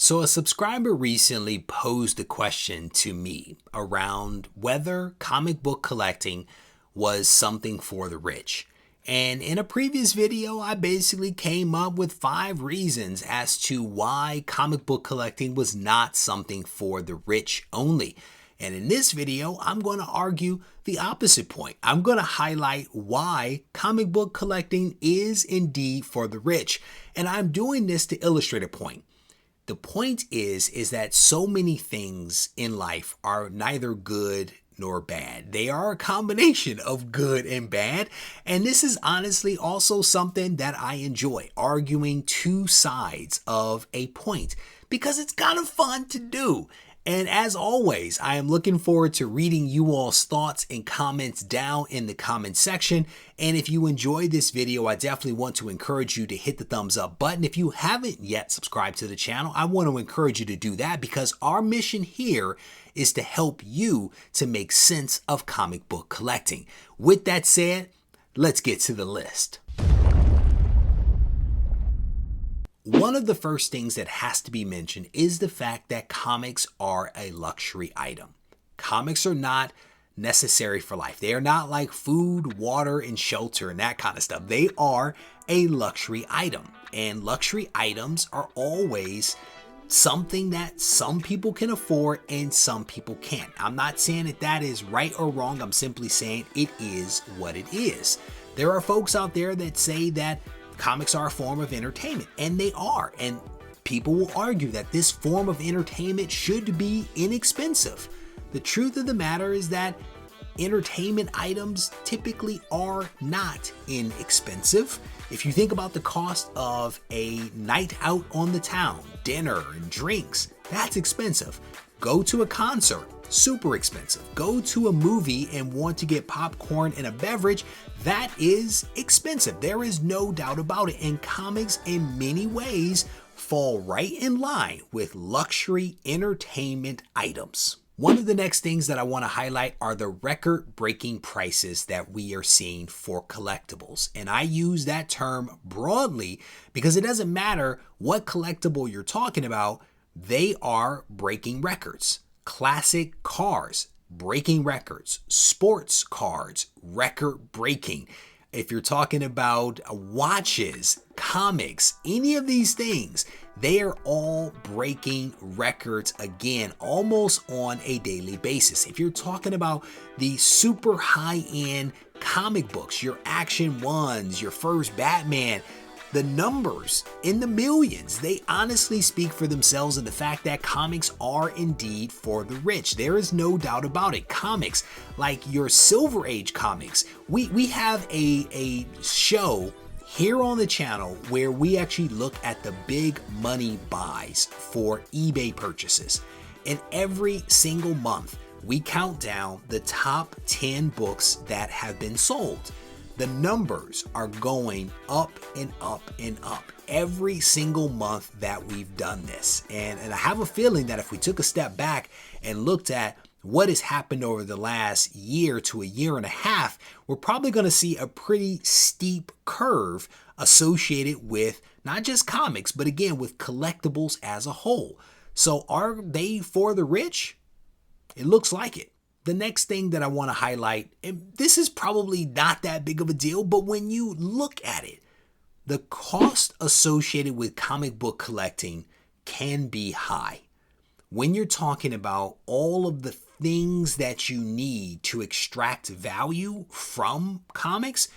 So a subscriber recently posed a question to me around whether comic book collecting was something for the rich. And in a previous video, I basically came up with 5 reasons as to why comic book collecting was not something for the rich only. And in this video, I'm going to argue the opposite point. I'm going to highlight why comic book collecting is indeed for the rich. And I'm doing this to illustrate a point. The point is that so many things in life are neither good nor bad. They are a combination of good and bad. And this is honestly also something that I enjoy, arguing 2 sides of a point, because it's kind of fun to do. And as always, I am looking forward to reading you all's thoughts and comments down in the comment section. And if you enjoyed this video, I definitely want to encourage you to hit the thumbs up button. If you haven't yet subscribed to the channel, I want to encourage you to do that, because our mission here is to help you to make sense of comic book collecting. With that said, let's get to the list. One of the first things that has to be mentioned is the fact that comics are a luxury item. Comics are not necessary for life. They are not like food, water, and shelter and that kind of stuff. They are a luxury item. And luxury items are always something that some people can afford and some people can't. I'm not saying that that is right or wrong. I'm simply saying it is what it is. There are folks out there that say that comics are a form of entertainment, and they are. And people will argue that this form of entertainment should be inexpensive. The truth of the matter is that entertainment items typically are not inexpensive. If you think about the cost of a night out on the town, dinner and drinks, that's expensive. Go to a concert, super expensive. Go to a movie and want to get popcorn and a beverage, that is expensive. There is no doubt about it. And comics in many ways fall right in line with luxury entertainment items. One of the next things that I want to highlight are the record-breaking prices that we are seeing for collectibles. And I use that term broadly because it doesn't matter what collectible you're talking about, they are breaking records. Classic cars, breaking records. Sports cards, record breaking. If you're talking about watches, comics, any of these things, they are all breaking records again, almost on a daily basis. If you're talking about the super high-end comic books, your Action Ones, your first Batman, the numbers in the millions, they honestly speak for themselves, and the fact that comics are indeed for the rich. There is no doubt about it. Comics, like your Silver Age comics, we have a show here on the channel where we actually look at the big money buys for eBay purchases. And every single month, we count down the top 10 books that have been sold. The numbers are going up and up and up every single month that we've done this. And I have a feeling that if we took a step back and looked at what has happened over the last year to a year and a half, we're probably going to see a pretty steep curve associated with not just comics, but again, with collectibles as a whole. So are they for the rich? It looks like it. The next thing that I want to highlight, and this is probably not that big of a deal, but when you look at it, the cost associated with comic book collecting can be high. When you're talking about all of the things that you need to extract value from comics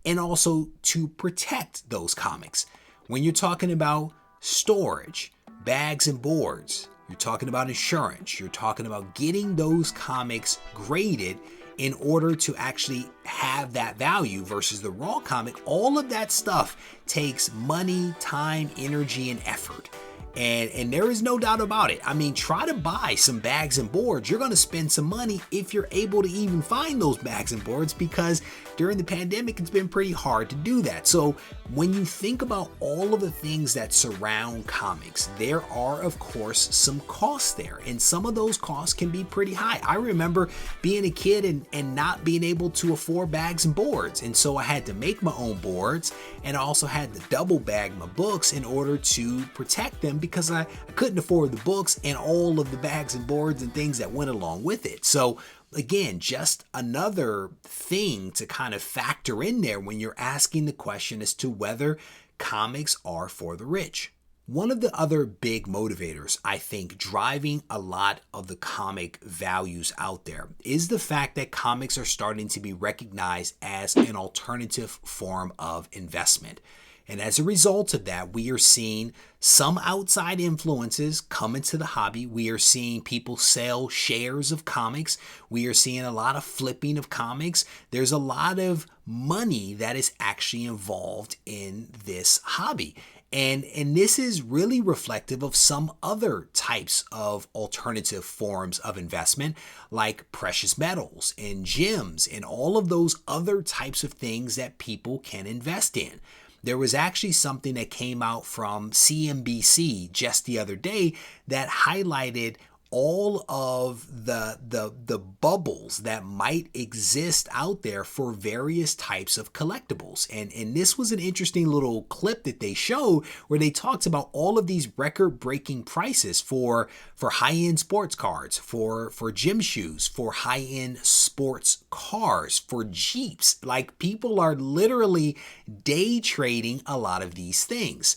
and also to protect those comics. When you're talking about storage, bags and boards, you're talking about insurance, you're talking about getting those comics graded in order to actually have that value versus the raw comic. All of that stuff takes money, time, energy, and effort. And there is no doubt about it. I mean, try to buy some bags and boards. You're going to spend some money if you're able to even find those bags and boards, because during the pandemic, it's been pretty hard to do that. So when you think about all of the things that surround comics, there are, of course, some costs there. And some of those costs can be pretty high. I remember being a kid and not being able to afford bags and boards. And so I had to make my own boards, and I also had to double bag my books in order to protect them, because I couldn't afford the books and all of the bags and boards and things that went along with it. So again, just another thing to kind of factor in there when you're asking the question as to whether comics are for the rich. One of the other big motivators, I think, driving a lot of the comic values out there is the fact that comics are starting to be recognized as an alternative form of investment. And as a result of that, we are seeing some outside influences come into the hobby. We are seeing people sell shares of comics. We are seeing a lot of flipping of comics. There's a lot of money that is actually involved in this hobby. And this is really reflective of some other types of alternative forms of investment, like precious metals and gems and all of those other types of things that people can invest in. There was actually something that came out from CNBC just the other day that highlighted all of the bubbles that might exist out there for various types of collectibles. And this was an interesting little clip that they showed where they talked about all of these record-breaking prices for high-end sports cards, for gym shoes, for high-end sports cars, for Jeeps. Like, people are literally day trading a lot of these things.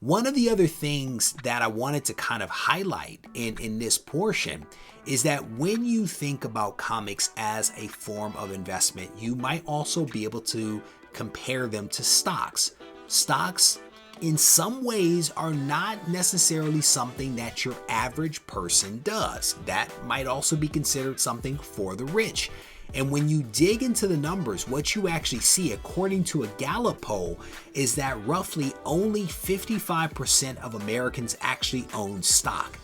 One of the other things that I wanted to kind of highlight in this portion is that when you think about comics as a form of investment, you might also be able to compare them to stocks. Stocks, in some ways, are not necessarily something that your average person does. That might also be considered something for the rich. And when you dig into the numbers, what you actually see, according to a Gallup poll, is that roughly only 55% of Americans actually own stock.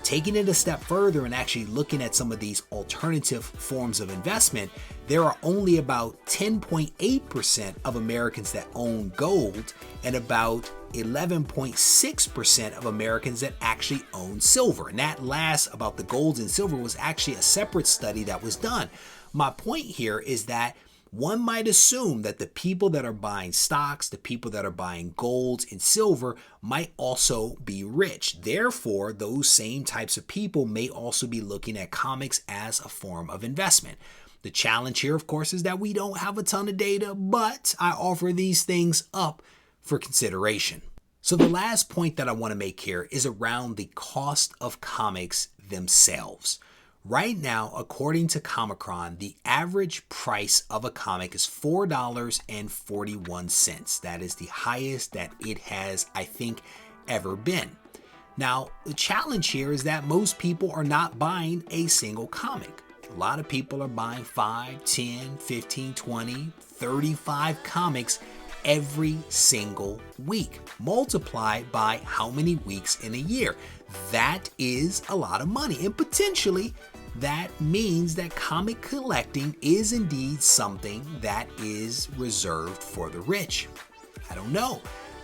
Taking it a step further and actually looking at some of these alternative forms of investment, there are only about 10.8% of Americans that own gold and about 11.6% of Americans that actually own silver. And that last, about the gold and silver, was actually a separate study that was done. My point here is that one might assume that the people that are buying stocks, the people that are buying gold and silver, might also be rich. Therefore, those same types of people may also be looking at comics as a form of investment. The challenge here, of course, is that we don't have a ton of data, but I offer these things up for consideration. So the last point that I want to make here is around the cost of comics themselves. Right now, according to Comicron, the average price of a comic is $4.41. That is the highest that it has, I think, ever been. Now, the challenge here is that most people are not buying a single comic. A lot of people are buying 5, 10, 15, 20, 35 comics every single week, multiplied by how many weeks in a year. That is a lot of money, and potentially that means that comic collecting is indeed something that is reserved for the rich. I don't know.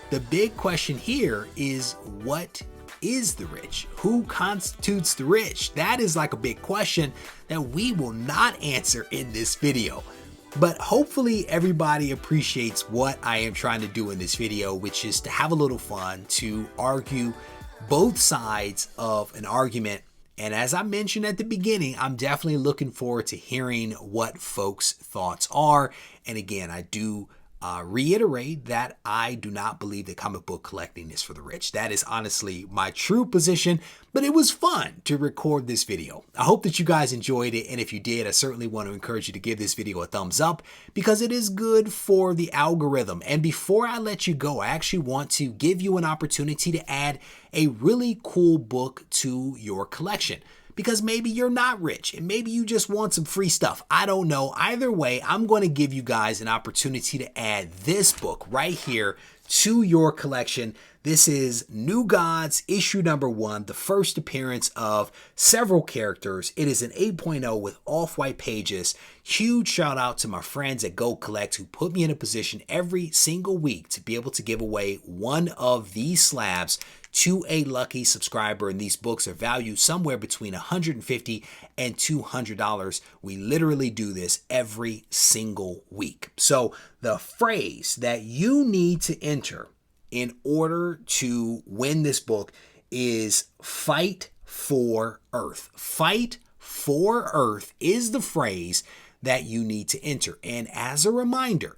The big question here is, what is the rich? Who constitutes the rich? That is like a big question that we will not answer in this video. But hopefully everybody appreciates what I am trying to do in this video, which is to have a little fun, to argue both sides of an argument. And as I mentioned at the beginning, I'm definitely looking forward to hearing what folks' thoughts are. And again, I do reiterate that I do not believe that comic book collecting is for the rich. That is honestly my true position, but it was fun to record this video. I hope that you guys enjoyed it, and if you did, I certainly want to encourage you to give this video a thumbs up because it is good for the algorithm. And before I let you go, I actually want to give you an opportunity to add a really cool book to your collection. Because maybe you're not rich and maybe you just want some free stuff. I don't know. Either way, I'm going to give you guys an opportunity to add this book right here to your collection. This is New Gods, issue number 1, the first appearance of several characters. It is an 8.0 with off-white pages. Huge shout out to my friends at GoCollect who put me in a position every single week to be able to give away one of these slabs to a lucky subscriber, and these books are valued somewhere between $150 and $200. We literally do this every single week. So the phrase that you need to enter in order to win this book is Fight for Earth. Fight for Earth is the phrase that you need to enter. And as a reminder,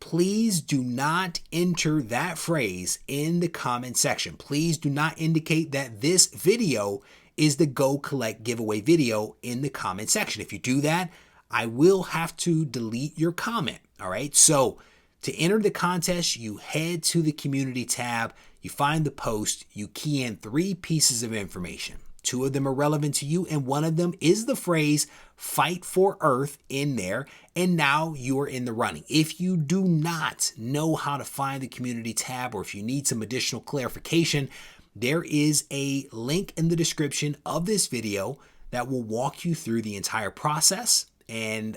please do not enter that phrase in the comment section. Please do not indicate that this video is the GoCollect giveaway video in the comment section. If you do that, I will have to delete your comment. All right. So to enter the contest, you head to the community tab, you find the post, you key in 3 pieces of information. 2 of them are relevant to you, and 1 of them is the phrase Fight for Earth in there, and now you are in the running. If you do not know how to find the community tab, or if you need some additional clarification, there is a link in the description of this video that will walk you through the entire process. And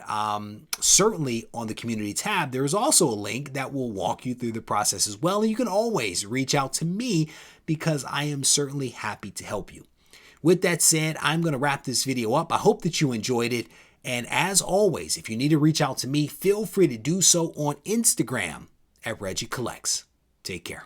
certainly on the community tab, there is also a link that will walk you through the process as well. And you can always reach out to me because I am certainly happy to help you. With that said, I'm going to wrap this video up. I hope that you enjoyed it. And as always, if you need to reach out to me, feel free to do so on Instagram at Regie Collects. Take care.